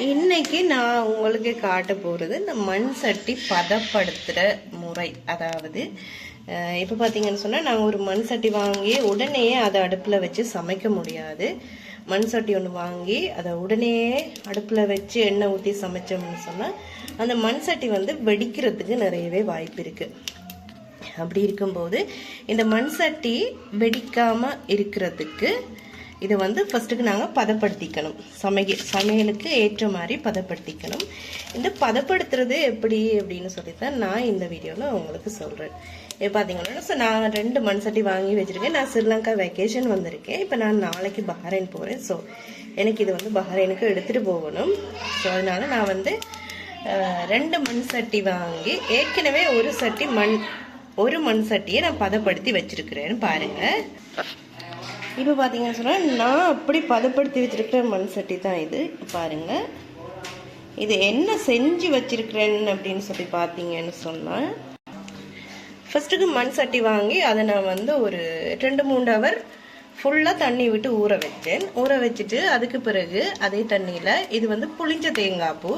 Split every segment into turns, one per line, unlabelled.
இன்னைக்கு நான் உங்களுக்கு காட்ட போகிறது இந்த மண் சட்டி பதப்படுத்துகிற முறை. அதாவது இப்போ பார்த்தீங்கன்னு சொன்னால் நாங்கள் ஒரு மண் சட்டி வாங்கி உடனே அதை அடுப்பில் வச்சு சமைக்க முடியாது. மண் சட்டி ஒன்று வாங்கி அதை உடனே அடுப்பில் வச்சு எண்ணெய் ஊற்றி சமைச்சோம்னு சொன்னால் அந்த மண் சட்டி வெடிக்கிறதுக்கு நிறையவே வாய்ப்பு இருக்குது. அப்படி இருக்கும்போது இந்த மண் சட்டி வெடிக்காமல் இருக்கிறதுக்கு இதை ஃபஸ்ட்டுக்கு நாங்கள் பதப்படுத்திக்கணும். சமையலுக்கு ஏற்ற மாதிரி பதப்படுத்திக்கணும். இந்த பதப்படுத்துறது எப்படி அப்படின்னு சொல்லித்தான் நான் இந்த வீடியோவில் உங்களுக்கு சொல்கிறேன். இப்போ பார்த்தீங்கன்னா நான் 2 மண் சட்டி வாங்கி வச்சுருக்கேன். நான் ஸ்ரீலங்கா வெக்கேஷன் வந்திருக்கேன். இப்போ நான் நாளைக்கு பஹ்ரைன் போகிறேன். ஸோ எனக்கு இது பஹ்ரைனுக்கு எடுத்துகிட்டு போகணும். ஸோ அதனால் நான் 2 மண் சட்டி வாங்கி ஏற்கனவே ஒரு மண் சட்டியை நான் பதப்படுத்தி வச்சுருக்கிறேன்னு பாருங்கள். இப்போ பார்த்தீங்கன்னு சொன்னால் நான் அப்படி பதப்படுத்தி வச்சுருக்கிற மண் சட்டி தான் இது. பாருங்கள், இது என்ன செஞ்சு வச்சுருக்கிறேன்னு அப்படின்னு சொல்லி பார்த்தீங்கன்னு சொன்னால், ஃபஸ்ட்டுக்கு மண் சட்டி வாங்கி அதை நான் ஒரு 2-3 ஹவர் ஃபுல்லாக தண்ணி விட்டு ஊற வச்சேன். ஊற வச்சுட்டு அதுக்கு பிறகு அதே தண்ணியில் இது புளிஞ்ச தேங்காய் பூ,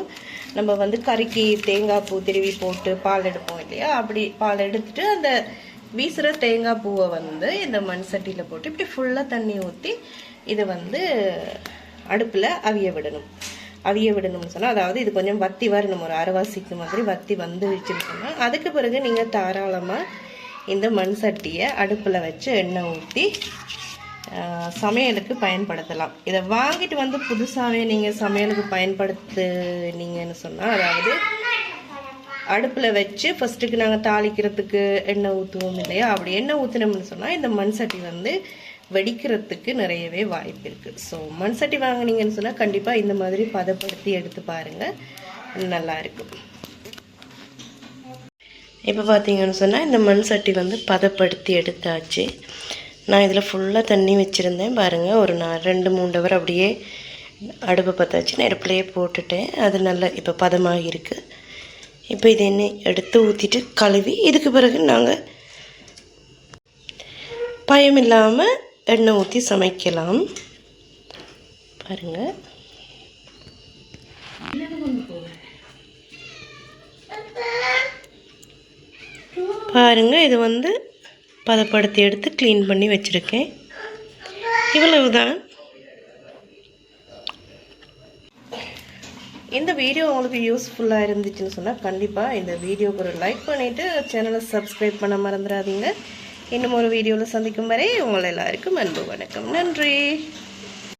நம்ம கறிக்கு தேங்காய் பூ திருவி போட்டு பால் எடுப்போம் இல்லையா, அப்படி பால் எடுத்துட்டு அந்த வீசுகிற தேங்காய் பூவை இந்த மண் சட்டியில் போட்டு இப்படி ஃபுல்லாக தண்ணி ஊற்றி இதை அடுப்பில் அவிய விடணும்னு சொன்னால், அதாவது இது கொஞ்சம் வத்தி வரணும், ஒரு அரைவாசிக்கு மாதிரி வத்தி வந்துருச்சுன்னு சொன்னால் அதுக்கு பிறகு நீங்கள் தாராளமாக இந்த மண் சட்டியை அடுப்பில் வச்சு எண்ணெய் ஊற்றி சமையலுக்கு பயன்படுத்தலாம். இதை வாங்கிட்டு புதுசாகவே நீங்கள் சமையலுக்கு பயன்படுத்துனீங்கன்னு சொன்னால், அதாவது அடுப்பில் வச்சு ஃபஸ்ட்டுக்கு நாங்கள் தாளிக்கிறதுக்கு எண்ணெய் ஊற்றுவோம் இல்லையா, அப்படி எண்ணெய் ஊற்றினோம்னு சொன்னால் இந்த மண் சட்டி வெடிக்கிறதுக்கு நிறையவே வாய்ப்பு இருக்குது. ஸோ மண் சட்டி வாங்கினீங்கன்னு சொன்னால் கண்டிப்பாக இந்த மாதிரி பதப்படுத்தி எடுத்து பாருங்கள், நல்லா இருக்கும். இப்போ பார்த்தீங்கன்னு சொன்னால் இந்த மண் சட்டி பதப்படுத்தி எடுத்தாச்சு. நான் இதில் ஃபுல்லாக தண்ணி வச்சுருந்தேன் பாருங்கள். ஒரு 2-3 ஹவர் அப்படியே அடுப்பை பற்றாச்சு, நெருப்புலையே போட்டுட்டேன். அது நல்லா இப்போ பதமாக இருக்குது. இப்போ இது எண்ணெய் எடுத்து ஊற்றிட்டு கழுவி இதுக்கு பிறகு நாங்கள் பயம் இல்லாமல் எண்ணெய் ஊற்றி சமைக்கலாம். பாருங்கள், இது பதப்படுத்தி எடுத்து க்ளீன் பண்ணி வச்சுருக்கேன். இவ்வளவுதான். இந்த வீடியோ உங்களுக்கு யூஸ்ஃபுல்லாக இருந்துச்சுன்னு சொன்னால் கண்டிப்பாக இந்த வீடியோக்கு ஒரு லைக் பண்ணிவிட்டு சேனலை சப்ஸ்கிரைப் பண்ண மறந்துடாதீங்க. இன்னும் ஒரு வீடியோவில் சந்திக்கும் வரை உங்கள் எல்லாருக்கும் அன்பு வணக்கம். நன்றி.